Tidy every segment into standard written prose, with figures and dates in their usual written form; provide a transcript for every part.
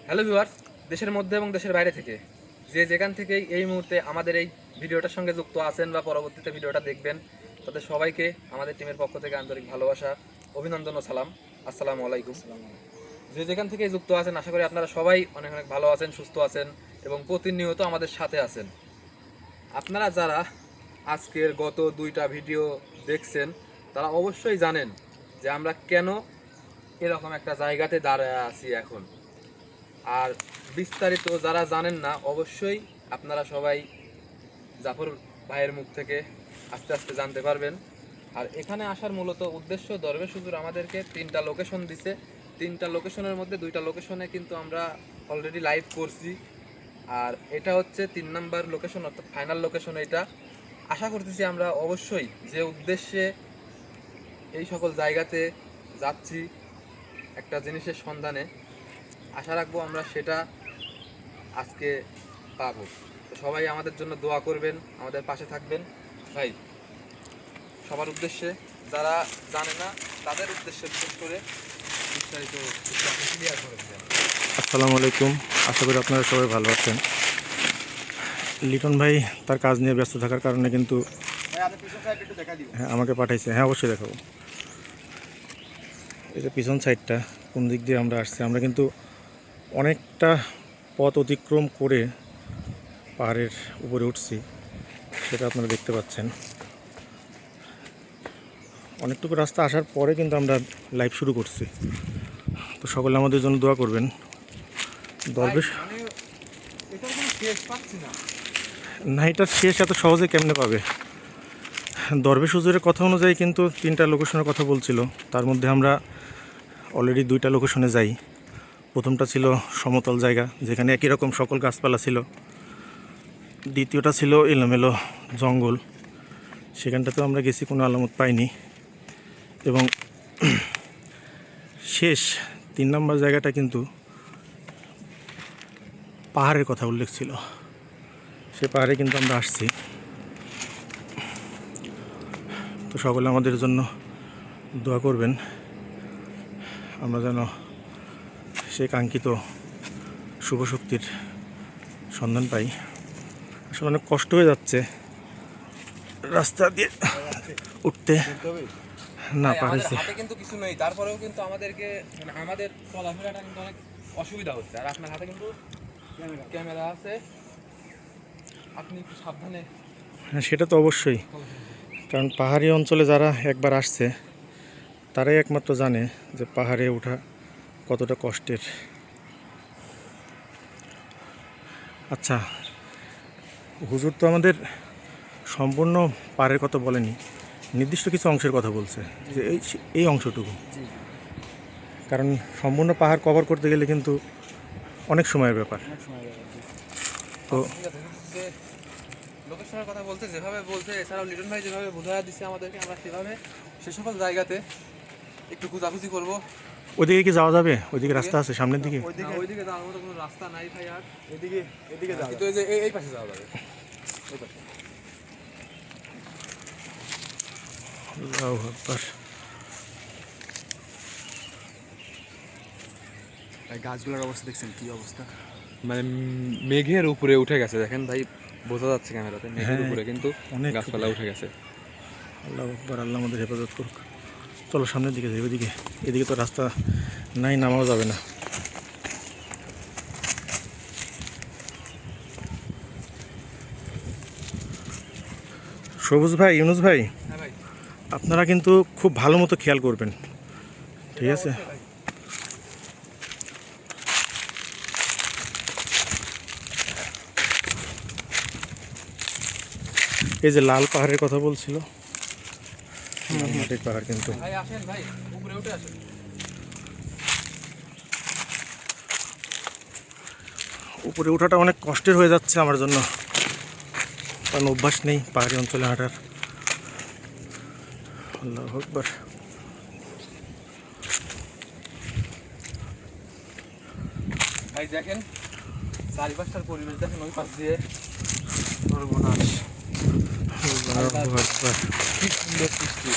Hello viewers, দেশের মধ্যে এবং দেশের বাইরে থেকে যে যেখান থেকেই এই মুহূর্তে আমাদের এই ভিডিওটার সঙ্গে যুক্ত আছেন বা পরবর্তীতে ভিডিওটা দেখবেন, তাদের সবাইকে আমাদের টিমের পক্ষ থেকে আন্তরিক ভালোবাসা, অভিনন্দন ও সালাম। আসসালামু আলাইকুম। যে যেখান থেকে যুক্ত আছেন, আশা করি আপনারা সবাই অনেক অনেক ভালো আছেন, সুস্থ আছেন এবং প্রতিনিয়ত আমাদের সাথে আছেন। আপনারা যারা আজকের গত দুইটা ভিডিও দেখছেন, তারা অবশ্যই জানেন যে আমরা কেন এরকম একটা জায়গাতে দাঁড়ায় আছি এখন। আর বিস্তারিত যারা জানেন না, অবশ্যই আপনারা সবাই জাফর ভাইয়ের মুখ থেকে আস্তে আস্তে জানতে পারবেন। আর এখানে আসার মূলত উদ্দেশ্য, দরবেশ হুজুর আমাদেরকে 3টা লোকেশন দিছে। 3টা লোকেশনের মধ্যে 2টা লোকেশনে কিন্তু আমরা অলরেডি লাইভ করছি, আর এটা হচ্ছে 3 নাম্বার লোকেশন, অর্থাৎ ফাইনাল লোকেশন। এটা আশা করতেছি আমরা অবশ্যই যে উদ্দেশ্যে এই সকল জায়গাতে যাচ্ছি, একটা জিনিসের সন্ধানে, আশা রাখবো আমরা সেটা আজকে পাবো। তো সবাই আমাদের জন্য দোয়া করবেন, আমাদের পাশে থাকবেন। ভাই, সবার উদ্দেশ্যে, যারা জানে না তাদের উদ্দেশ্যে বিশেষ করে বিস্তারিত ক্লিয়ার করে দেবেন। আসসালামু আলাইকুম, আশা করি আপনারা সবাই ভালো আছেন। লিটন ভাই তার কাজ নিয়ে ব্যস্ত থাকার কারণে কিন্তু আমাকে পাঠাইছে। হ্যাঁ, অবশ্যই দেখাবো। এই যে পিছন সাইডটা কোন দিক দিয়ে আমরা আসছি, আমরা কিন্তু অনেকটা পথ অতিক্রম করে পাহাড়ের উপরে উঠছি, সেটা আপনারা দেখতে পাচ্ছেন। অনেকটুকু রাস্তা আসার পরে কিন্তু আমরা লাইভ শুরু করছি। তো সকলে আমাদের জন্য দোয়া করবেন। দরবেশ না, এটার শেষ এত সহজে কেমনে পাবে? দরবেশ হুজুরের কথা অনুযায়ী কিন্তু 3টা লোকেশনের কথা বলছিল, তার মধ্যে আমরা অলরেডি 2টা লোকেশনে যাই। প্রথমটা ছিল সমতল জায়গা, যেখানে একই রকম সকল গাছপালা ছিল। দ্বিতীয়টা ছিল এলোমেলো জঙ্গল, সেখানটাতেও আমরা গেছি, কোনো আলামত পাইনি। এবং শেষ 3 নম্বর জায়গাটা কিন্তু পাহাড়ের কথা উল্লেখ ছিল, সে পাহাড়ে কিন্তু আমরা আসছি। তো সকলে আমাদের জন্য দোয়া করবেন, আমরা যেন সেই কাঙ্ক্ষিত শুভ শক্তির সন্ধান পাই। আসলে অনেক কষ্ট হয়ে যাচ্ছে রাস্তা দিয়ে উঠতে। না পারছি, হাতে কিন্তু কিছু নেই, তারপরেও কিন্তু আমাদেরকে, মানে আমাদের চলাফেরাটা কিন্তু অনেক অসুবিধা হচ্ছে। আর আপনার হাতে কিন্তু ক্যামেরা আছে, আপনি একটু সাবধানে। হ্যাঁ, সেটা তো অবশ্যই, কারণ পাহাড়ি অঞ্চলে যারা একবার আসছে তারাই একমাত্র জানে যে পাহাড়ে ওঠা কতটা কষ্টের। আচ্ছা, হুজুর তো আমাদের সম্পূর্ণ পাহাড়ের কথা বলেনি, নির্দিষ্ট কিছু অংশের কথা বলছে, যে এই অংশটুকু। কারণ সম্পূর্ণ পাহাড় কভার করতে গেলে কিন্তু অনেক সময়ের ব্যাপার। তো যে লোকেশনের কথা বলতে যেভাবে বলছে, এছাড়াও লিটন ভাই যেভাবে বোঝায় দিচ্ছে আমাদেরকে, আমরা সেভাবে সে সকল জায়গাতে একটু খোঁজাখুঁজি করবো। ওইদিকে কি যাওয়া যাবে? ওইদিকে রাস্তা আছে সামনের দিকে? ওইদিকে যাওয়ার মতো কোনো রাস্তা নাই ভাই। আর এদিকে যাওয়া কিন্তু এই যে এই পাশে যাওয়া যাবে, এই পাশে। আল্লাহু আকবার। ভাই, গাছগুলোর অবস্থা দেখছেন কি অবস্থা? মানে মেঘের উপরে উঠে গেছে, দেখেন ভাই, বোঝা যাচ্ছে ক্যামেরাতে, মেঘের উপরে কিন্তু অনেক গাছপালা উঠে গেছে। আল্লাহু আকবার, আল্লাহ আমাদের হেফাজত করুক। চলো সামনের দিকে যাই, ওইদিকে। এদিকে তো রাস্তা নাই, নামাও যাবে না। সবুজ ভাই, ইউনুস ভাই, হ্যাঁ ভাই, আপনারা কিন্তু খুব ভালো মতো খেয়াল করবেন, ঠিক আছে? এই যে লাল পাহাড়ের কথা বলছিল, লাল মাটির পাহাড় কিন্তু। ভাই আসেন ভাই, উপরে উঠে আসেন। উপরে ওঠাটা অনেক কষ্টের হয়ে যাচ্ছে আমার জন্য, কারণ অভ্যাস নেই পাহাড়ি অঞ্চলে হাঁটার। আল্লাহু আকবার। ভাই দেখেন চারিপাশটার পরিবেশ দেখেন, ওই পাশ দিয়ে সর্বনাশ। আল্লাহু আকবার। কি সুন্দর সৃষ্টি,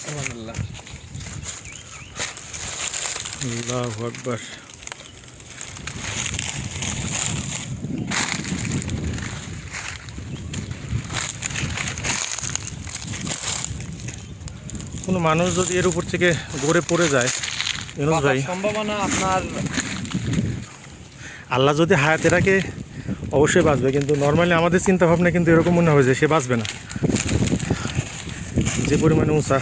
সুবহানাল্লাহ। আল্লাহু আকবার। কোনো মানুষ যদি এর উপর থেকে গড়ে পড়ে যায়, ইউনুস ভাই, বাঁচার সম্ভাবনা আপনার আল্লাহ যদি হায়াতে রাখে অবশ্যই বাঁচবে, কিন্তু নর্মালি আমাদের চিন্তা ভাবনা কিন্তু এরকম মনে হয় যে সে বাঁচবে না, যে পরিমাণে উঁচা।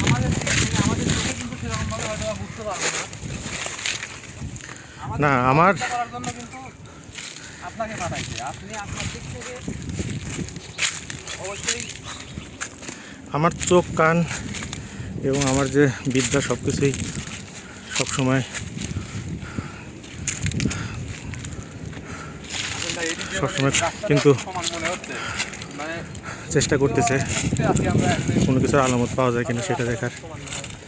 আমাদের চোখে কিন্তু সেরকমভাবে হয়তো বা বুঝতে পারবো না। না আমার চেষ্টা করার জন্য কিন্তু আপনাকে পাঠাইছে, আপনি আপনার দিক থেকে অবশ্যই আমার চোখ, কান এবং আমার যে বিদ্যা সব কিছুই সবসময় সবসময় কিন্তু সমান মনে হচ্ছে, মানে চেষ্টা করতেছে আছি আমরা একদম কোনো কিছুর আলামত পাওয়া যায় কিনা সেটা দেখার। সমান মনে হচ্ছে।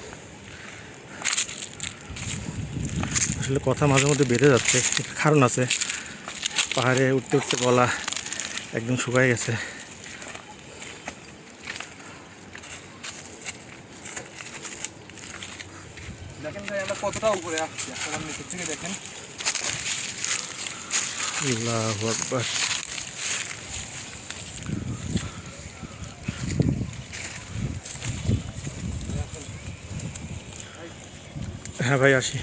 আসলে কথা মাঝে মধ্যে বেড়ে যাচ্ছে, এর কারণ আছে। পাহাড়ে উঠতে উঠতে গলা একদম শুকায় গেছে। দেখেন ভাই আমরা কতটা উপরে আসছি, আপনার নিচের থেকে দেখেন। আল্লাহু আকবার। হ্যাঁ ভাই, আসি।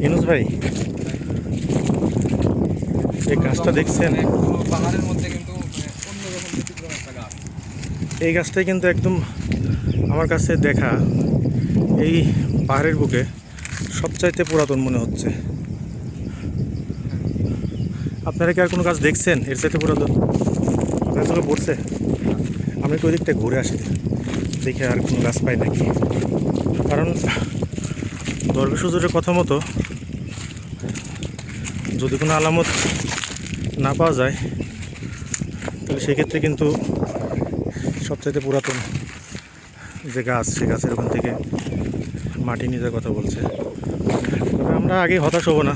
ইউনুস ভাই, এই গাছটা দেখছেন? মানে পুরো পাহাড়ের মধ্যে কিন্তু মানে অন্যরকম ব্যতিক্রম একটা গাছ। এই গাছটাই কিন্তু একদম আমার কাছে দেখা এই পাহাড়ের বুকে সবচাইতে পুরাতন মনে হচ্ছে। আপনারা কি আর কোনো গাছ দেখছেন এর চাইতে পুরাতন? আপনার চোখে পড়ছে? আমি তো ওই দিকটা ঘুরে আসি, দেখে আর কোনো গাছ পাই নাকি। কারণ দরবেশ হুজুরের কথা মতো যদি কোনো আলামত না পাওয়া যায় তাহলে সেক্ষেত্রে কিন্তু সবচাইতে পুরাতন যে গাছ, সে গাছের ওখান থেকে মাটি নিয়ে যাওয়ার কথা বলছে। তবে আমরা আগে হতাশ হব না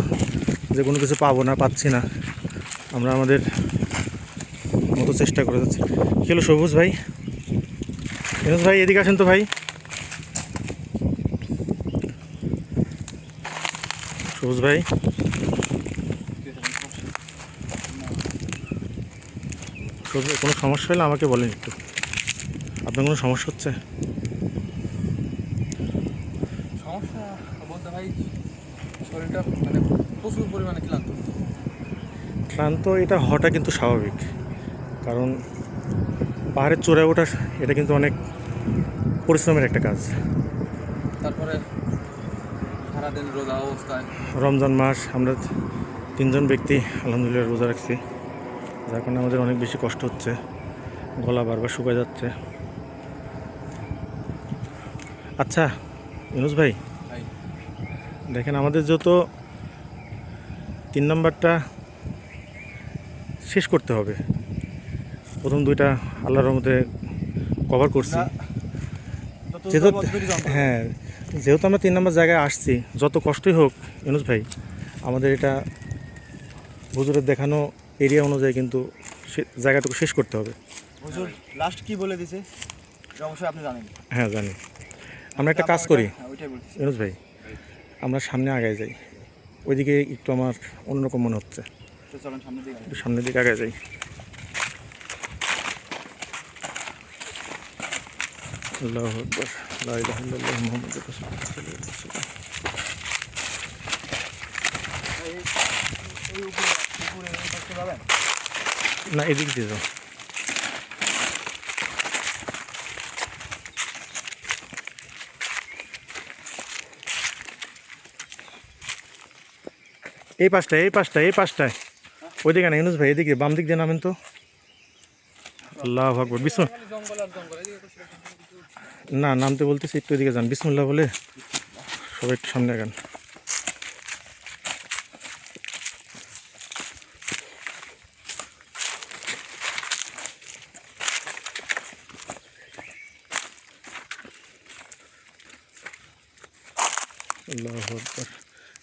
যে কোনো কিছু পাবো না, পাচ্ছি না। আমরা আমাদের মতো চেষ্টা করে যাচ্ছি। কী হলো সবুজ ভাই? ইউনুস ভাই, এদিকে আসেন তো ভাই। সবুজ ভাই, সবুজ, কোনো সমস্যা হলে আমাকে বলেন একটু। আপনার কোনো সমস্যা হচ্ছে? সমস্যা বলতে ভাই শরীরটা মানে প্রচুর পরিমাণে ক্লান্ত। ক্লান্ত এটা হওয়াটা কিন্তু স্বাভাবিক, কারণ পাহাড়ের চূড়ায় ওঠা এটা কিন্তু অনেক পরিশ্রমের একটা কাজ। তারপরে সারাদিন রোজা অবস্থায় রমজান মাস, আমরা তিনজন ব্যক্তি আলহামদুলিল্লাহ রোজা রাখছি, যার কারণে আমাদের অনেক বেশি কষ্ট হচ্ছে, গলা বারবার শুকায় যাচ্ছে। আচ্ছা ইউনুস ভাই, ভাই দেখেন আমাদের যত 3 নম্বরটা শেষ করতে হবে। প্রথম 2টা আল্লাহর রহমতে কভার করছি। যেহেতু হ্যাঁ, যেহেতু আমরা 3 নম্বর জায়গায় আসছি, যত কষ্টই হোক ইউনুস ভাই, আমাদের এটা হুজুরের দেখানো এরিয়া অনুযায়ী কিন্তু জায়গাটুকু শেষ করতে হবে। হুজুর লাস্ট কি বলে দিছে এটা অবশ্যই আপনি জানেন। হ্যাঁ জানি। আমরা একটা কাজ করি হ্যাঁ, ওইটাই বলছি। ইউনুস ভাই, আমরা সামনে আগায় যাই। ওইদিকে একটু আমার অন্যরকম মনে হচ্ছে, তো চলেন সামনের দিকে। একটু সামনের দিকে আগায় যাই। আল্লাহু আকবার, লা ইলাহা ইল্লাল্লাহ মুহাম্মাদুর রাসূলুল্লাহ সাল্লাল্লাহু আলাইহি ওয়াসাল্লাম। এই উপরে দেখতে পাবেন? না, এদিক দিয়ে যাও। এই পাশটায় ওইদিকে না ইউনুস ভাই, এদিকে বাম দিক দিয়ে নামেন তো। আল্লাহু আকবার, বিসমিল্লাহ। জঙ্গল আর জঙ্গল এদিকে তো সেরকম কিছু না, নামতে বলতেছি, একটু এদিকে যান, বিসমিল্লাহ বলে সবাই একটু সামনে আগান। আল্লাহু আকবার।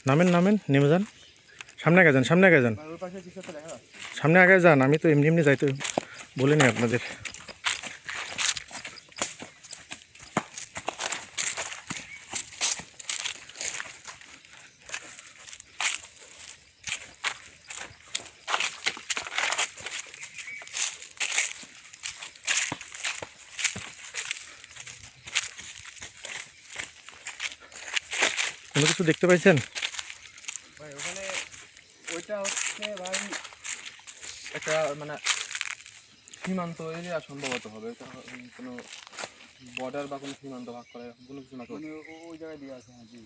নামেন নামেন, নেমে যান, সামনে আগে যান, সামনে আগে যান, ওই পাশে কিছু একটা দেখা যাচ্ছে। সামনে আগে যান। আমি তো এমনি এমনি যাইতে বলিনি আপনাদের। কোনো কিছু দেখতে পাইছেন? ভাই ওখানে ওইটা হচ্ছে ভাই একটা মানে সীমান্ত এরিয়া সম্ভবত হবে, এটা কোনো বর্ডার বা কোনো সীমান্ত ভাগ করে কোনো কিছু না তো। মানে ওই জায়গায় দিয়ে আছে, হ্যাঁ জি,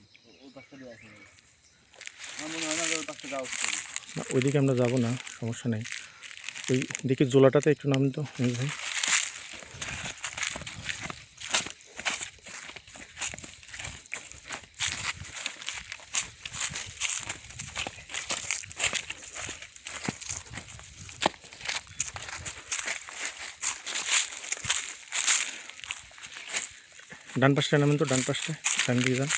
ওই পাশটা দিয়ে আছে। আমার মনে হয় না যে ওই পাশটা যাওয়া উচিত হবে। না, ওইদিকে আমরা যাব না, সমস্যা নেই। ওই দিকে জোলাটাতে একটু নামেন তো নিজ ভাই। ডান পাশটায় নামেন তো, ডান পাশটায়, ডান দিকে যান।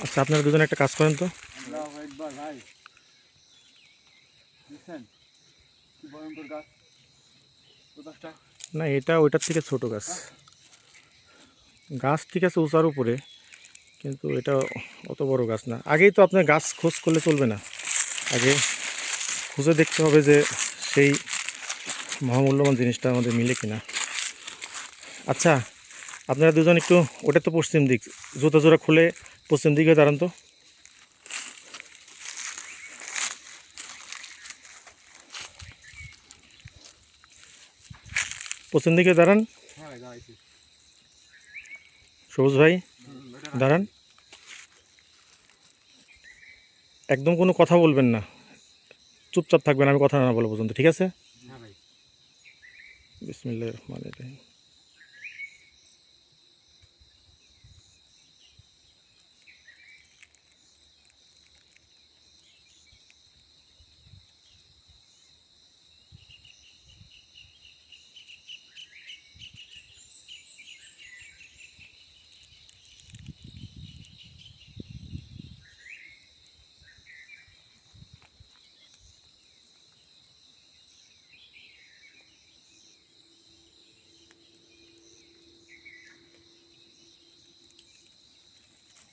আচ্ছা, আপনারা দুজনে একটা কাজ করেন তো। আল্লাহু আকবার ভাই, বুঝছেন কি ভয়ঙ্কর গাছ ওই পাশটা। না, এটা ওইটার থেকে ছোট গাছ। গাছ ঠিক আছে উঁচার উপরে, কিন্তু এটা অত বড় গাছ না। আগেই তো আপনার গাছ খোঁজ করলে চলবে না, আগে খুঁজে দেখতে হবে যে সেই মহামূল্যবান জিনিসটা আমাদের মিলে কিনা। আচ্ছা, আপনারা দুজন একটু, ওটা তো পশ্চিম দিক, জুতা জোড়া খুলে পশ্চিম দিকে দাঁড়ান তো। পশ্চিম দিকে দাঁড়ান। হ্যাঁ যাইছি। সবুজ ভাই দাঁড়ান, একদম কোনো কথা বলবেন না, চুপচাপ থাকবেন আমি কথা না বলা পর্যন্ত, ঠিক আছে? হ্যাঁ ভাই। বিসমিল্লাহির রহমানির রহিম।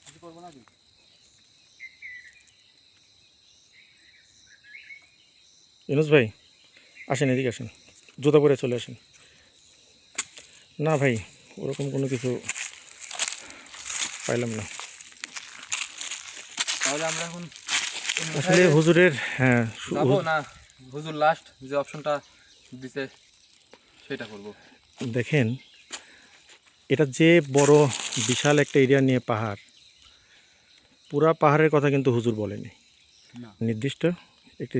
কিছু করবো নাকি? ইউনুস ভাই আসেন, এদিকে আসেন, জুতা পরে চলে আসেন। না ভাই, ওরকম কোনো কিছু পাইলাম না। তাহলে আমরা এখন আসলে হুজুরের, হ্যাঁ যাবো না, হুজুর লাস্ট যে অপশনটা দিতে সেটা করব। দেখেন, এটা যে বড় বিশাল একটা এরিয়া নিয়ে পাহাড়, পুরা পাহাড়ের কথা কিন্তু হুজুর বলেনি, না। নির্দিষ্ট একটি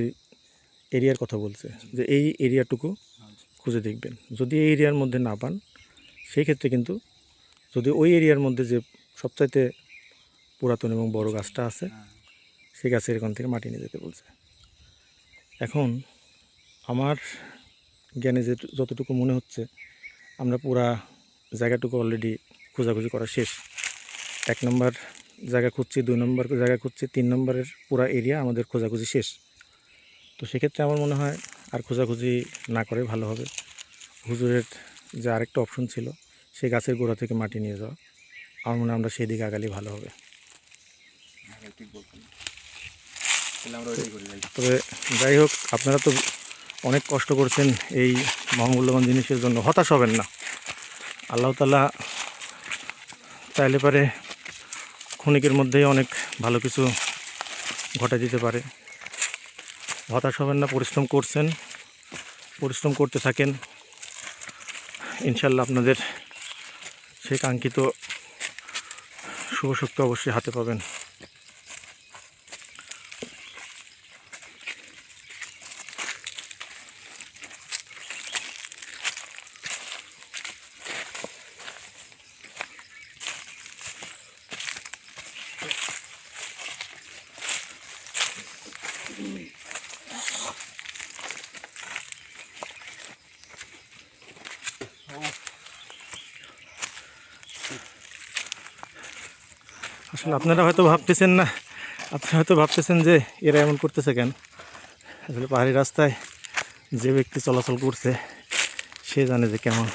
এরিয়ার কথা বলছে যে এই এরিয়াটুকু খুঁজে দেখবেন। যদি এই এরিয়ার মধ্যে না পান, সেই ক্ষেত্রে কিন্তু, যদি ওই এরিয়ার মধ্যে যে সবচাইতে পুরাতন এবং বড় গাছটা আছে, সেই গাছের এখান থেকে মাটি নিয়ে যেতে বলছে। এখন আমার জ্ঞানে যে যতটুকু মনে হচ্ছে, আমরা পুরা জায়গাটুকু অলরেডি খোঁজাখুঁজি করা শেষ। 1 নম্বর জায়গা খুঁজছি, 2 নম্বর জায়গা খুঁজছি, 3 নম্বরের পুরা এরিয়া আমাদের খোঁজাখুঁজি শেষ। তো সেক্ষেত্রে আমার মনে হয় আর খোঁজাখুঁজি না করে ভালো হবে। হুজুরের যে আরেকটা অপশন ছিল, সেই গাছের গোড়া থেকে মাটি নিয়ে যাওয়া, আমার মনে হয় আমরা সেই দিকে আগালেই ভালো হবে। ঠিক বলছেন, তাহলে আমরা ওইটাই করি ভাই। তবে যাই হোক, আপনারা তো অনেক কষ্ট করছেন এই মহামূল্যবান জিনিসের জন্য, হতাশ হবেন না। আল্লাহ তাআলা চাইলে পারে ক্ষণিকের মধ্যেই অনেক ভালো কিছু ঘটে দিতে পারে। হতাশ হবেন না, পরিশ্রম করছেন, পরিশ্রম করতে থাকেন, ইনশাল্লাহ আপনাদের সেই কাঙ্ক্ষিত শুভশক্তি অবশ্যই হাতে পাবেন। আসলে আপনারা হয়তো ভাবতেছেন না, আপনারা হয়তো ভাবতেছেন যে এরা এমন করতেছে কেন। আসলে পাহাড়ি রাস্তায় যে ব্যক্তি চলাচল করছে সে জানে যে কেমন।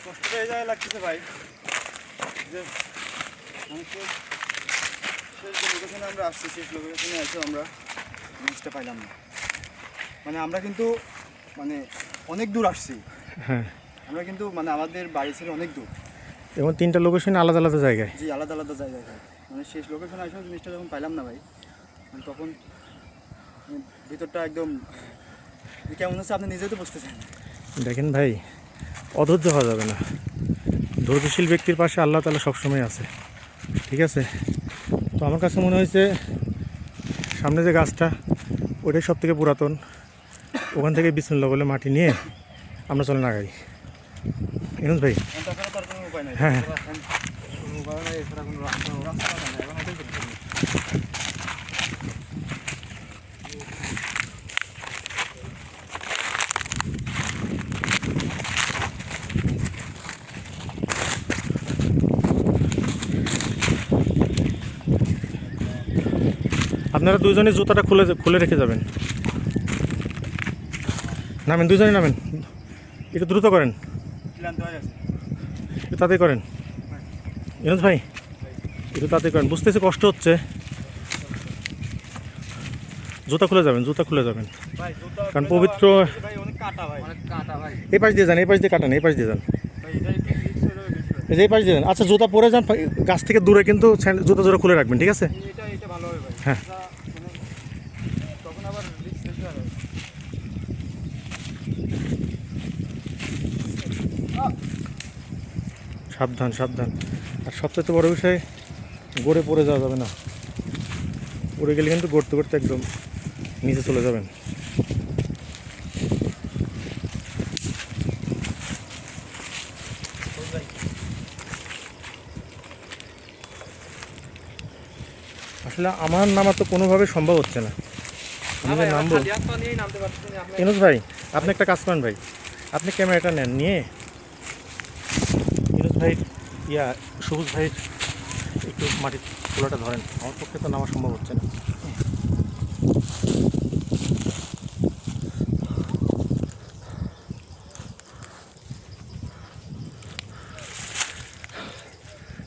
কষ্ট হয়ে যায় লাগতেছে ভাই, যে আমি তো শেষ যে লোকেশনে আমরা আসছি, শেষ লোকেশনে এসে আমরা জিনিসটা পাইলাম না। মানে আমরা কিন্তু মানে অনেক দূর আসছি, হ্যাঁ, আমরা কিন্তু মানে আমাদের বাড়ি ছিল অনেক দূর। এবং 3টা লোকেশন আলাদা আলাদা জায়গায়। জি, আলাদা আলাদা জায়গায় ভাই। মানে শেষ লোকেশনে আসলে জিনিসটা যখন পাইলাম না ভাই, মানে তখন মানে ভিতরটা একদম কেমন হচ্ছে আপনি নিজেও তো বুঝতেছেন। দেখেন ভাই, অধৈর্য হওয়া যাবে না। ধৈর্যশীল ব্যক্তির পাশে আল্লাহ তাআলা সবসময় আছে, ঠিক আছে? তো আমার কাছে মনে হয়েছে সামনে যে গাছটা ওইটাই সব থেকে পুরাতন, ওখান থেকে বিসমিল্লাহ বলে মাটি নিয়ে আমরা চলে আগাই। ইনুস ভাই, তাছাড়া তার কোনো উপায় নাই। হ্যাঁ। কোনো উপায় নাই, এছাড়া কোনো রাস্তা নাই। এখন এটাই করতে হবে। আপনারা দুজনে জুতাটা খুলে খুলে রেখে যাবেন। নামেন, দুজনে নামেন, একটু দ্রুত করেন, ক্লান্ত হয়ে গেছে। একটু তাড়াতাড়ি করেন। ইনুস ভাই, একটু তাড়াতাড়ি করেন, বুঝতেছি কষ্ট হচ্ছে। জুতা খুলে যাবেন, জুতা খুলে যাবেন, ভাই জুতা কারণ খুলে পবিত্র। যাওয়া- ভাই অনেক কাটা ভাই, অনেক কাঁটা ভাই। এই পাশ দিয়ে যান, এই পাশ দিয়ে কাটান, এই পাশ দিয়ে যান, ভাই এটা একটু রিস্ক হয়ে যাবে বেশি ভাই। এই যে এই পাশ দিয়ে যান। আচ্ছা, জুতা পরে যান, গাছ থেকে দূরে কিন্তু জুতা জোড়া খুলে রাখবেন, ঠিক আছে? এটা ভালো হবে ভাই। হ্যাঁ। এটা মানে তখন আবার রিস্ক বেশি হবে। সাবধান সাবধান। আর সবচেয়ে বড় বিষয়, গড়ে পড়ে যাওয়া যাবে না। পড়ে গেলে কিন্তু গড়তে গড়তে একদম নিচে চলে যাবেন। আসলে আমার নামা তো কোনোভাবে সম্ভব হচ্ছে না। আমি যে নামবো। খালি হাত পা নিয়েই নামতে পারতেছি না আপনি। ইনুস ভাই, আপনি একটা কাজ করেন ভাই, আপনি ক্যামেরাটা নেন, নিয়ে ইনুস ভাই সবুজ ভাই একটু মাটির খোলাটা ধরেন। আমার পক্ষে তো নামা সম্ভব হচ্ছে না।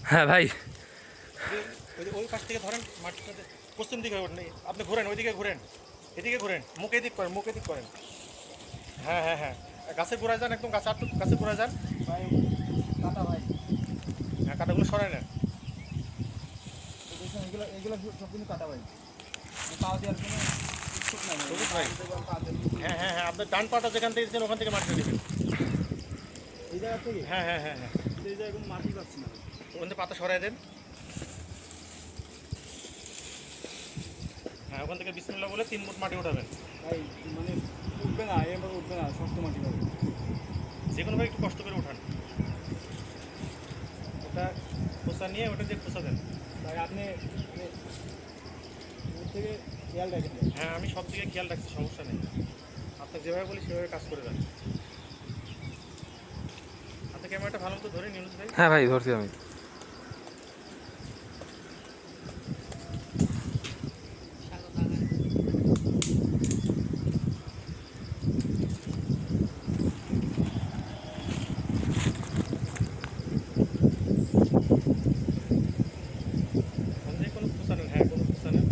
হ্যাঁ ভাই, ওই পাশ থেকে ধরেন, মাটিটা পশ্চিম দিকে আপনি ঘুরেন, ওইদিকে ঘুরেন, এদিকে ঘুরেন, মুখ এদিক করেন, মুখ এদিক করেন। হ্যাঁ হ্যাঁ হ্যাঁ, গাছের গোড়ায় যান, একদম গাছে গাছের গোড়ায় যান। ভাই কাটা ভাই। হ্যাঁ, কাটাগুলো সরাই নেন। এগুলো এগুলো সব কিন্তু কাটা ভাই। পা দেওয়ার কোনো ইচ্ছুক নাই ভাই। সবুজ ভাই। পা দেওয়ার- হ্যাঁ হ্যাঁ হ্যাঁ, আপনার ডান পাটা যেখান থেকে দিচ্ছেন ওখান থেকে মাটিটা দেবেন। এই জায়গা থেকে হ্যাঁ হ্যাঁ হ্যাঁ হ্যাঁ, এই জায়গায় কোনো মাটি পাচ্ছি না ভাই। ওখান থেকে পাতা সরাই দেন। হ্যাঁ, ওখান থেকে বিসমিল্লাহ বলে 3 মুঠ মাটি উঠাবেন। ভাই মানে উঠবে না, এভাবে উঠবে না, শক্ত মাটি পাবে। যে কোনোভাবে একটু কষ্ট করে উঠান। ওটা খোসা নিয়ে ওটা দিয়ে খোসা দেন। ভাই আপনি মানে দূর থেকে খেয়াল রাখেন ভাই। হ্যাঁ, আমি সব দিকে খেয়াল রাখছি, সমস্যা নেই। আপনার যেভাবে বলি সেভাবে কাজ করে যান। আপনি ক্যামেরাটা ভালো মতো ধরে নিউজ ভাই। হ্যাঁ ভাই ধরছি আমি। যে কোনো খোসা নেন, হ্যাঁ কোনো খোসা নেন।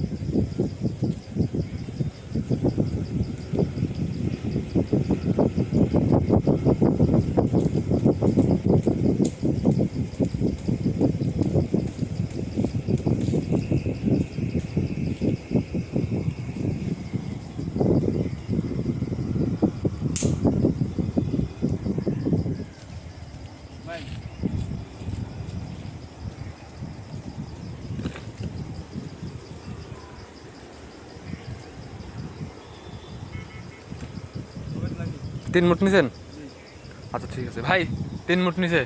3 মুঠ নিছেন? আচ্ছা ঠিক আছে ভাই, 3 মুঠ নিছে।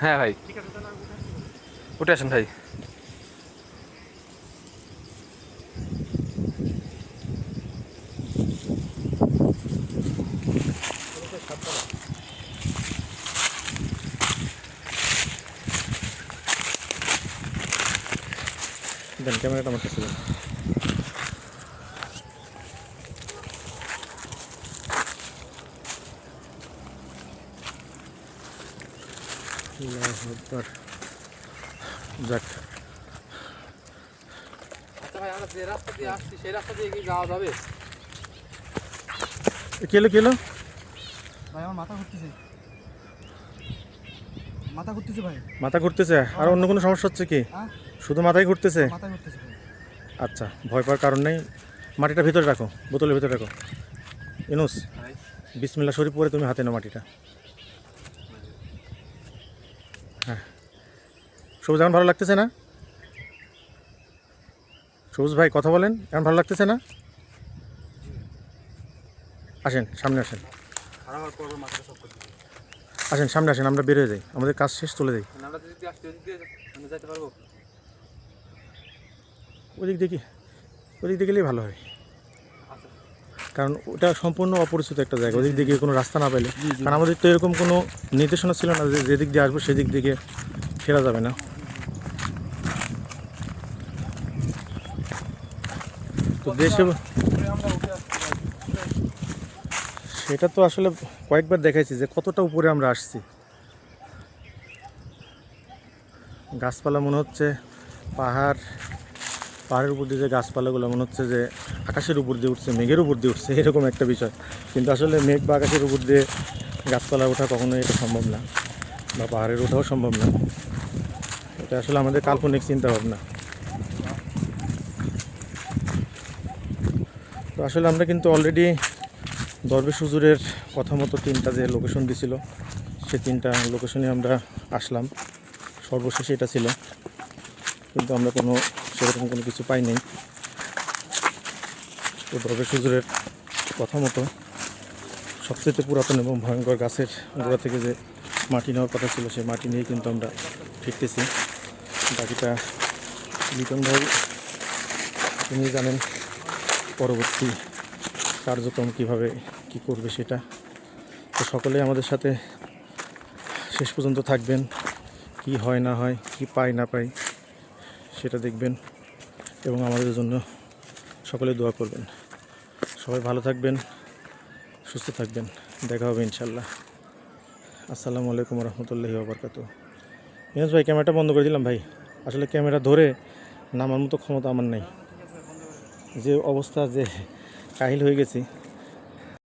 হ্যাঁ ভাই, উঠে আসেন ভাই। দেন ক্যামেরাটা আমার কাছে দেন। আল্লাহু আকবার। যাক, আচ্ছা ভাই, আমরা যে রাস্তা দিয়ে আসছি সেই রাস্তা দিয়ে কি যাওয়া যাবে? কেলো কেলো ভাই আমার মাথা ঘুরতেছে, মাথা ঘুরতেছে ভাই। মাথা ঘুরতেছে? আর অন্য কোনো সমস্যা হচ্ছে কি? হ্যাঁ শুধু মাথায় ঘুরতেছে? মাথা ঘুরতেছে ভাই। আচ্ছা, ভয় পাওয়ার কারণ নেই। মাটিটা ভিতরে রাখো, বোতলের ভিতরে রাখো। ইনুস, ভাই বিসমিল্লাহ শরীফ পরে তুমি হাতে নাও মাটিটা। হ্যাঁ, সবুজ এখন ভালো লাগতেছে না? সবুজ ভাই কথা বলেন, এখন ভালো লাগতেছে না? আসেন সামনে আসেন, খারাপ করবো মাথাটা সব করতে। আসেন সামনে আসেন, আমরা বের হয়ে যাই, আমাদের কাজ শেষ, চলে যাই। আমরা যদি আসছি ওদিক দিয়ে আমরা যেতে পারবো? ওদিক দেখি, ওদিক দিয়ে গেলেই ভালো হয়, আচ্ছা কারণ ওটা সম্পূর্ণ অপরিচিত একটা জায়গা, ওদিক দিয়ে গিয়ে কোনো রাস্তা না পেলে। কারণ আমাদের তো এরকম কোনো নির্দেশনা ছিল না যে যেদিক দিয়ে আসবো সেদিক দিকে ফেরা যাবে না। তো দেশে সেটা তো আসলে কয়েকবার দেখাইছি যে কতটা উপরে আমরা আসছি। গাছপালা মনে হচ্ছে পাহাড়ের উপর দিয়ে যে গাছপালাগুলো মনে হচ্ছে যে আকাশের উপর দিয়ে উঠছে, মেঘের উপর দিয়ে উঠছে, এরকম একটা বিষয়। কিন্তু আসলে মেঘ বা আকাশের উপর দিয়ে গাছপালা ওঠা কখনোই এটা সম্ভব না, বা পাহাড়ের ওঠাও সম্ভব না। এটা আসলে আমাদের কাল্পনিক চিন্তা ভাবনা। তো আসলে আমরা কিন্তু অলরেডি দরবেশ হুজুরের কথা মতো 3টা যে লোকেশন দিছিল সেই 3টা লোকেশনে আমরা আসলাম। সর্বশেষ এটা ছিল, কিন্তু আমরা সেরকম কোনো কিছু পাই নাই। তো দরবেশ হুজুরের কথা মতো সবচেয়ে পুরাতন এবং ভয়ঙ্কর গাছের গোড়া থেকে যে মাটি নেওয়ার কথা ছিল সেই মাটি নিয়ে কিন্তু আমরা ফিরতেছি। বাকিটা লিটন ভাই তিনি জানেন পরবর্তী কার্যক্রম কীভাবে কী করবে সেটা। তো সকলেই আমাদের সাথে শেষ পর্যন্ত থাকবেন, কি হয় না হয়, কি পাই না পাই সেটা দেখবেন এবং আমাদের জন্য সকলে দোয়া করবেন। সবাই ভালো থাকবেন, সুস্থ থাকবেন, দেখা হবে ইনশাল্লাহ। আসসালামু আলাইকুম রহমতুল্লাহি ওয়া বারাকাতুহু। ইনাস ভাই ক্যামেরাটা বন্ধ করে দিলাম ভাই, আসলে ক্যামেরা ধরে নামার মতো ক্ষমতা আমার নাই, যে অবস্থা যে কাহিল হয়ে গেছি।